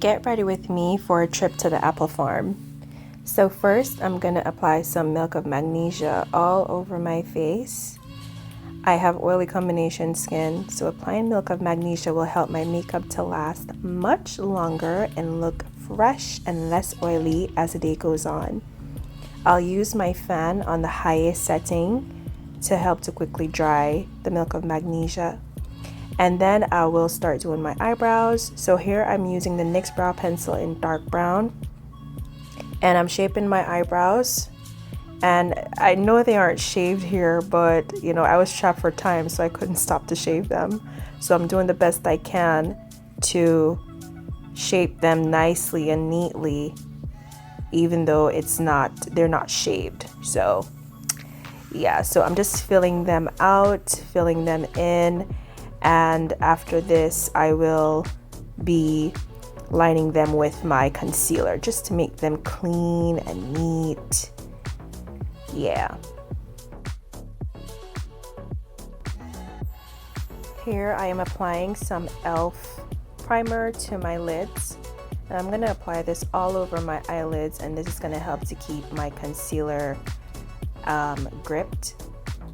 Get ready with me for a trip to the apple farm. So first, I'm going to apply some milk of magnesia all over my face. I have oily combination skin, so applying milk of magnesia will help my makeup to last much longer and look fresh and less oily as the day goes on. I'll use my fan on the highest setting to help to quickly dry the milk of magnesia. And then I will start doing my eyebrows. So here I'm using the NYX brow pencil in dark brown, and I'm shaping my eyebrows. And I know they aren't shaved here, but I was strapped for time, so I couldn't stop to shave them. So I'm doing the best I can to shape them nicely and neatly, even though they're not shaved. So yeah, so I'm just filling them out, filling them in. And after this, I will be lining them with my concealer just to make them clean and neat. Yeah. Here I am applying some e.l.f. primer to my lids. And I'm going to apply this all over my eyelids, and this is going to help to keep my concealer gripped.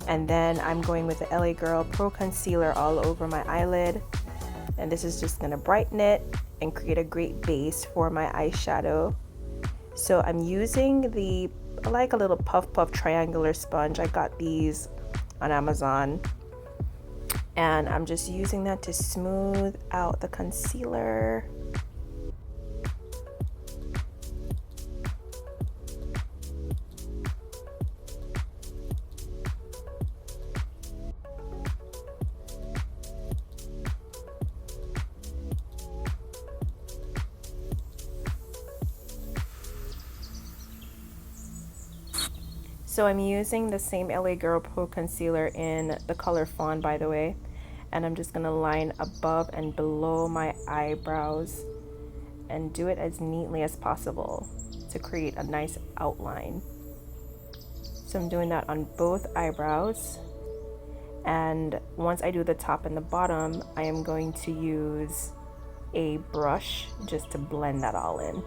And then I'm going with the LA Girl Pro Concealer all over my eyelid. And this is just going to brighten it and create a great base for my eyeshadow. So I'm using I like a little puff triangular sponge. I got these on Amazon. And I'm just using that to smooth out the concealer. So I'm using the same LA Girl Pro Concealer in the color Fawn, by the way. And I'm just going to line above and below my eyebrows and do it as neatly as possible to create a nice outline. So I'm doing that on both eyebrows. And once I do the top and the bottom, I am going to use a brush just to blend that all in.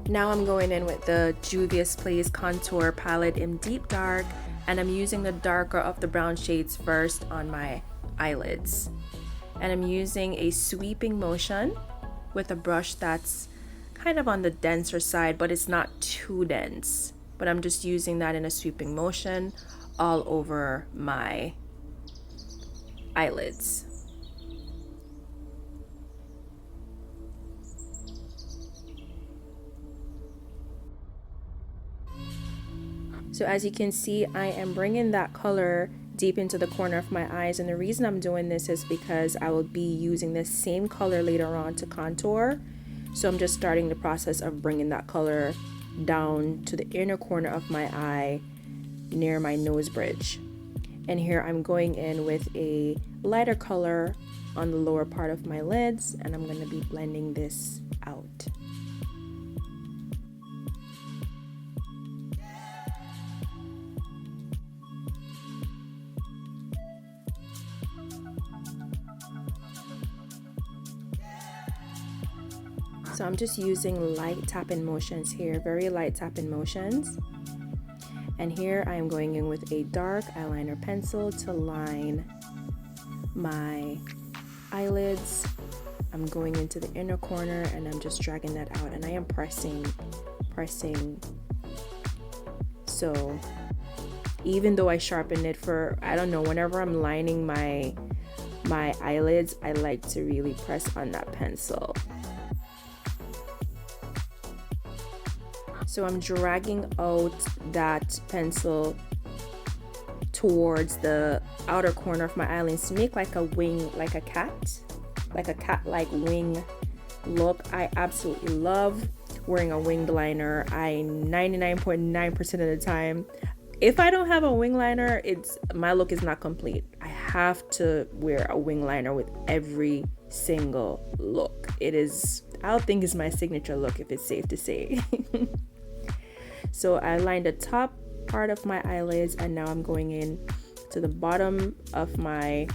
Now I'm going in with the Juvia's Place Contour Palette in Deep Dark, and I'm using the darker of the brown shades first on my eyelids. And I'm using a sweeping motion with a brush that's kind of on the denser side, but it's not too dense. But I'm just using that in a sweeping motion all over my eyelids. So as you can see, I am bringing that color deep into the corner of my eyes, and the reason I'm doing this is because I will be using this same color later on to contour. So I'm just starting the process of bringing that color down to the inner corner of my eye near my nose bridge. And here I'm going in with a lighter color on the lower part of my lids, and I'm going to be blending this out. So I'm just using light tapping motions here, very light tapping motions. And here I am going in with a dark eyeliner pencil to line my eyelids. I'm going into the inner corner and I'm just dragging that out, and I am pressing. So even though I sharpen it for, I don't know, whenever I'm lining my eyelids, I like to really press on that pencil. So I'm dragging out that pencil towards the outer corner of my eyelids to make like a wing, like a cat-like wing look. I absolutely love wearing a winged liner. 99.9% of the time, if I don't have a wing liner, my look is not complete. I have to wear a wing liner with every single look. I'll think it's my signature look, if it's safe to say. So I lined the top part of my eyelids, and now I'm going in to the bottom of my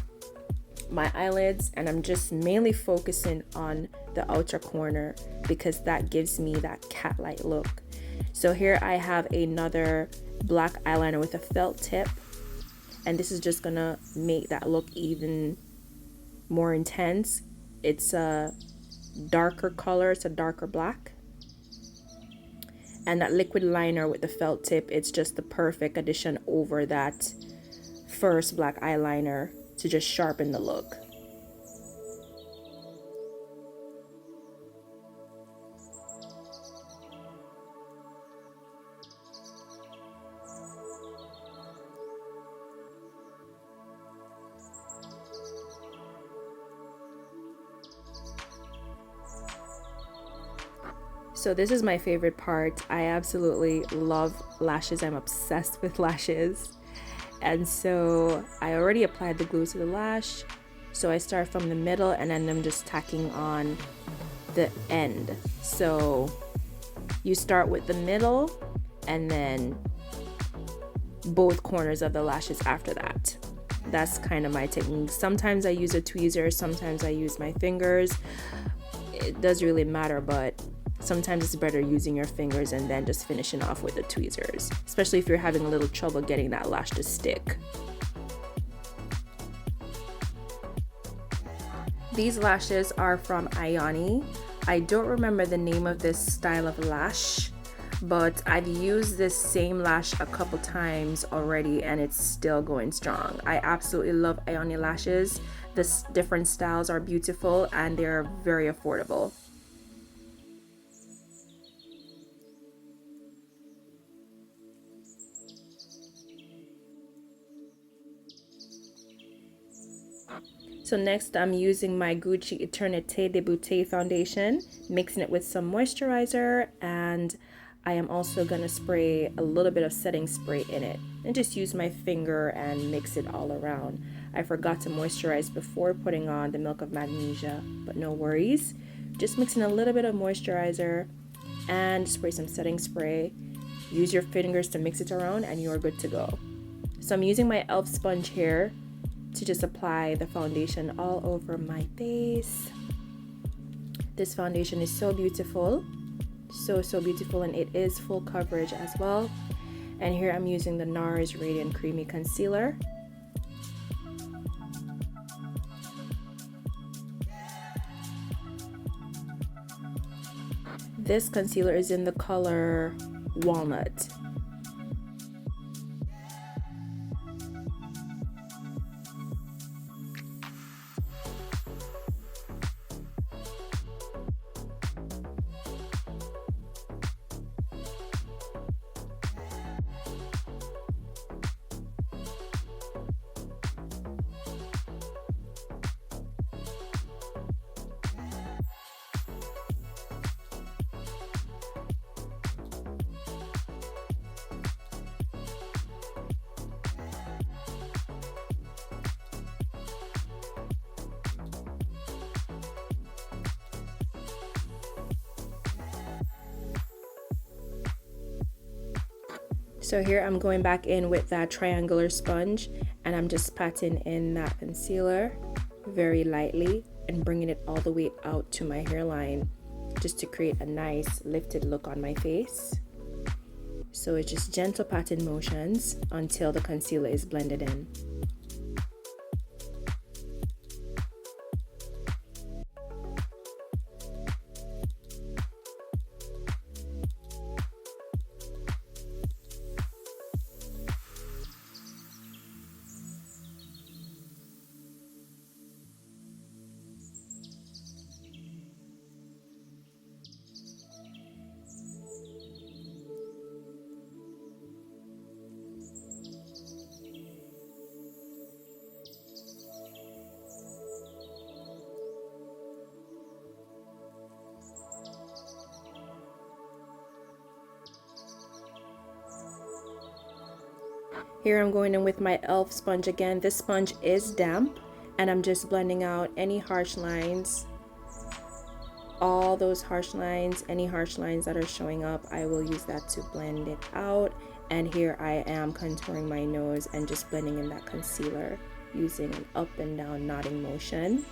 eyelids, and I'm just mainly focusing on the outer corner because that gives me that cat-like look. So here I have another black eyeliner with a felt tip, and this is just gonna make that look even more intense. It's a darker color, it's a darker black. And that liquid liner with the felt tip, it's just the perfect addition over that first black eyeliner to just sharpen the look. So this is my favorite part. I absolutely love lashes. I'm obsessed with lashes. And so I already applied the glue to the lash. So I start from the middle and then I'm just tacking on the end. So you start with the middle and then both corners of the lashes after that. That's kind of my technique. Sometimes I use a tweezer, sometimes I use my fingers. It doesn't really matter, but sometimes it's better using your fingers and then just finishing off with the tweezers, especially if you're having a little trouble getting that lash to stick. These lashes are from Ioni. I don't remember the name of this style of lash, but I've used this same lash a couple times already and it's still going strong. I absolutely love Ioni lashes. The different styles are beautiful and they're very affordable. So next I'm using my Gucci Eternité de Beauté foundation, mixing it with some moisturizer, and I am also gonna spray a little bit of setting spray in it and just use my finger and mix it all around. I forgot to moisturize before putting on the Milk of Magnesia, but no worries. Just mixing a little bit of moisturizer and spray some setting spray. Use your fingers to mix it around and you're good to go. So I'm using my e.l.f. sponge here to just apply the foundation all over my face. This foundation is so beautiful, so beautiful, and it is full coverage as well. And here I'm using the NARS Radiant Creamy Concealer. This concealer is in the color Walnut. So here I'm going back in with that triangular sponge and I'm just patting in that concealer very lightly and bringing it all the way out to my hairline just to create a nice lifted look on my face. So it's just gentle patting motions until the concealer is blended in. Here I'm going in with my e.l.f. sponge again. This sponge is damp, and I'm just blending out any harsh lines. All those harsh lines, any harsh lines that are showing up, I will use that to blend it out. And here I am contouring my nose and just blending in that concealer using an up and down nodding motion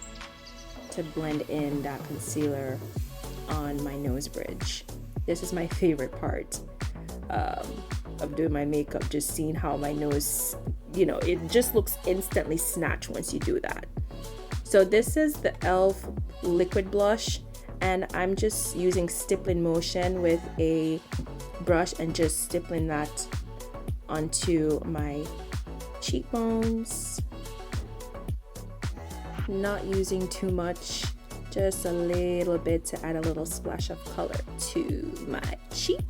to blend in that concealer on my nose bridge. This is my favorite part of doing my makeup, just seeing how my nose, you know, it just looks instantly snatched once you do that. So this is the e.l.f. liquid blush, and I'm just using stippling motion with a brush and just stippling that onto my cheekbones. Not using too much, just a little bit to add a little splash of color to my cheeks.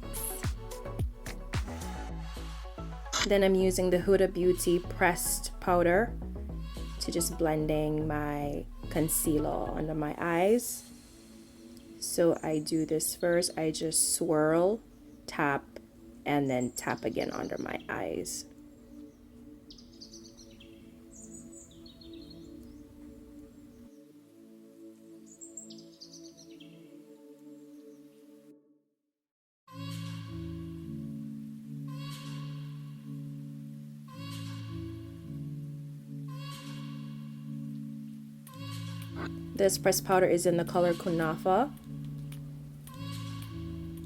Then I'm using the Huda Beauty pressed powder to just blending my concealer under my eyes. So I do this first, I just swirl, tap, and then tap again under my eyes. This pressed powder is in the color Kunafa.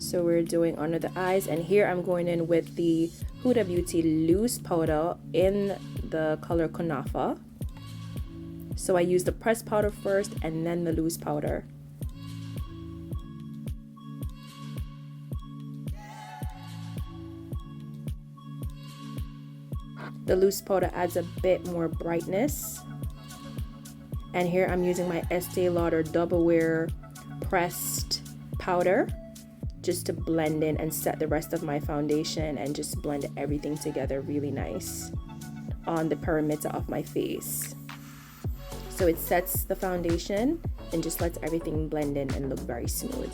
So we're doing under the eyes, and here I'm going in with the Huda Beauty loose powder in the color Kunafa. So I use the pressed powder first and then the loose powder. The loose powder adds a bit more brightness. And here I'm using my Estee Lauder Double Wear pressed powder just to blend in and set the rest of my foundation and just blend everything together really nice on the perimeter of my face. So it sets the foundation and just lets everything blend in and look very smooth.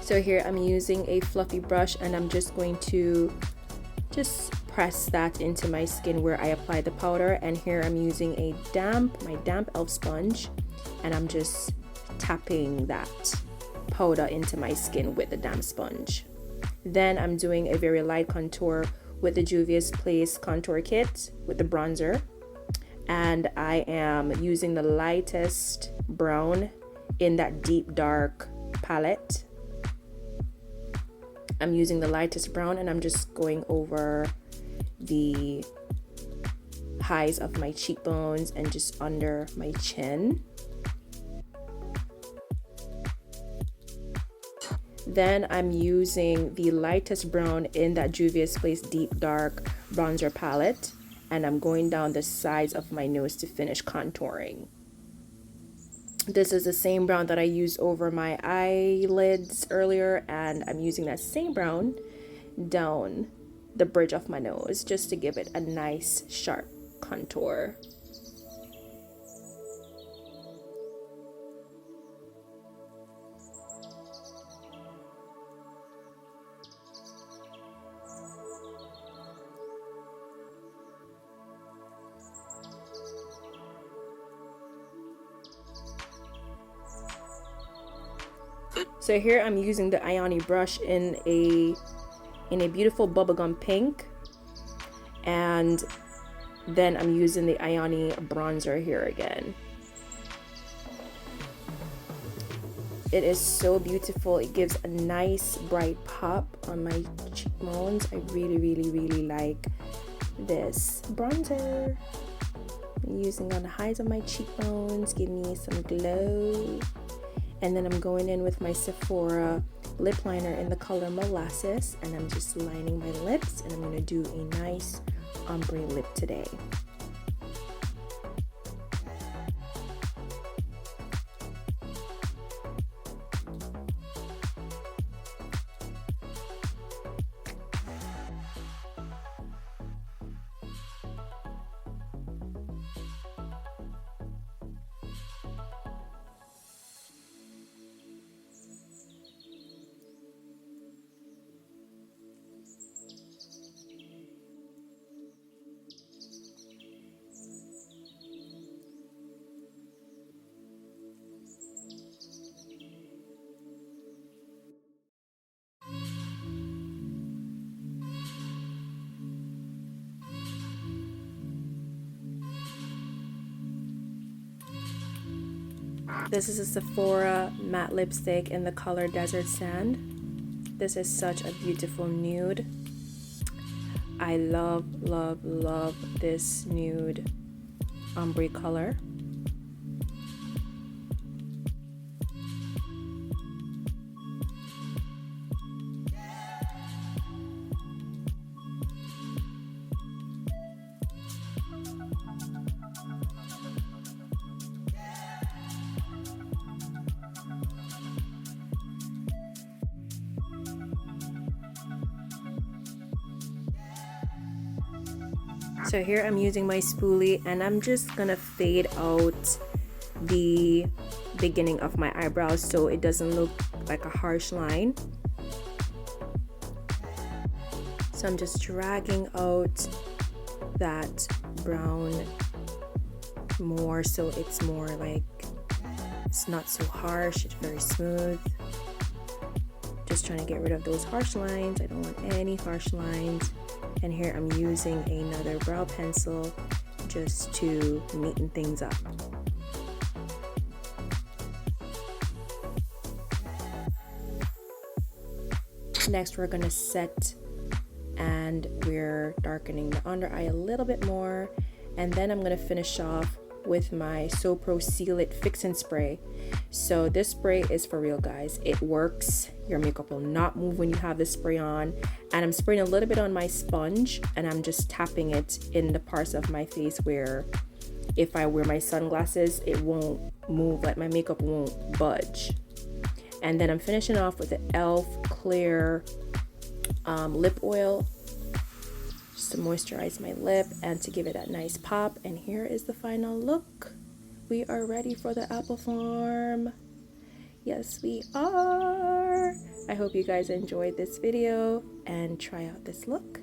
So here I'm using a fluffy brush and I'm just going to just press that into my skin where I apply the powder. And here I'm using my damp e.l.f. sponge, and I'm just tapping that powder into my skin with the damp sponge. Then I'm doing a very light contour with the Juvia's Place contour kit with the bronzer, and I am using the lightest brown in that deep dark palette. I'm using the lightest brown and I'm just going over the highs of my cheekbones and just under my chin. Then I'm using the lightest brown in that Juvia's Place deep dark bronzer palette, and I'm going down the sides of my nose to finish contouring. This is the same brown that I used over my eyelids earlier, and I'm using that same brown down the bridge of my nose just to give it a nice sharp contour. So here I'm using the Ioni brush in a beautiful bubblegum pink, and then I'm using the Ioni bronzer here again. It is so beautiful. It gives a nice bright pop on my cheekbones. I really like this bronzer. I'm using on the highs of my cheekbones, give me some glow. And then I'm going in with my Sephora lip liner in the color Molasses, and I'm just lining my lips, and I'm going to do a nice ombre lip today. This is a Sephora matte lipstick in the color Desert Sand. This is such a beautiful nude. I love, love, love this nude ombre color. So here I'm using my spoolie and I'm just gonna fade out the beginning of my eyebrows so it doesn't look like a harsh line. So I'm just dragging out that brown more so it's more like, it's not so harsh, it's very smooth. Just trying to get rid of those harsh lines. I don't want any harsh lines. And here I'm using another brow pencil just to neaten things up. Next we're gonna set and we're darkening the under eye a little bit more, and then I'm gonna finish off with my So Pro Seal It Fix and Spray. So this spray is for real, guys. It works. Your makeup will not move when you have this spray on. And I'm spraying a little bit on my sponge and I'm just tapping it in the parts of my face where if I wear my sunglasses, it won't move, like my makeup won't budge. And then I'm finishing off with the e.l.f. Clear lip oil just to moisturize my lip and to give it that nice pop. And here is the final look. We are ready for the apple farm. Yes, we are. I hope you guys enjoyed this video and try out this look.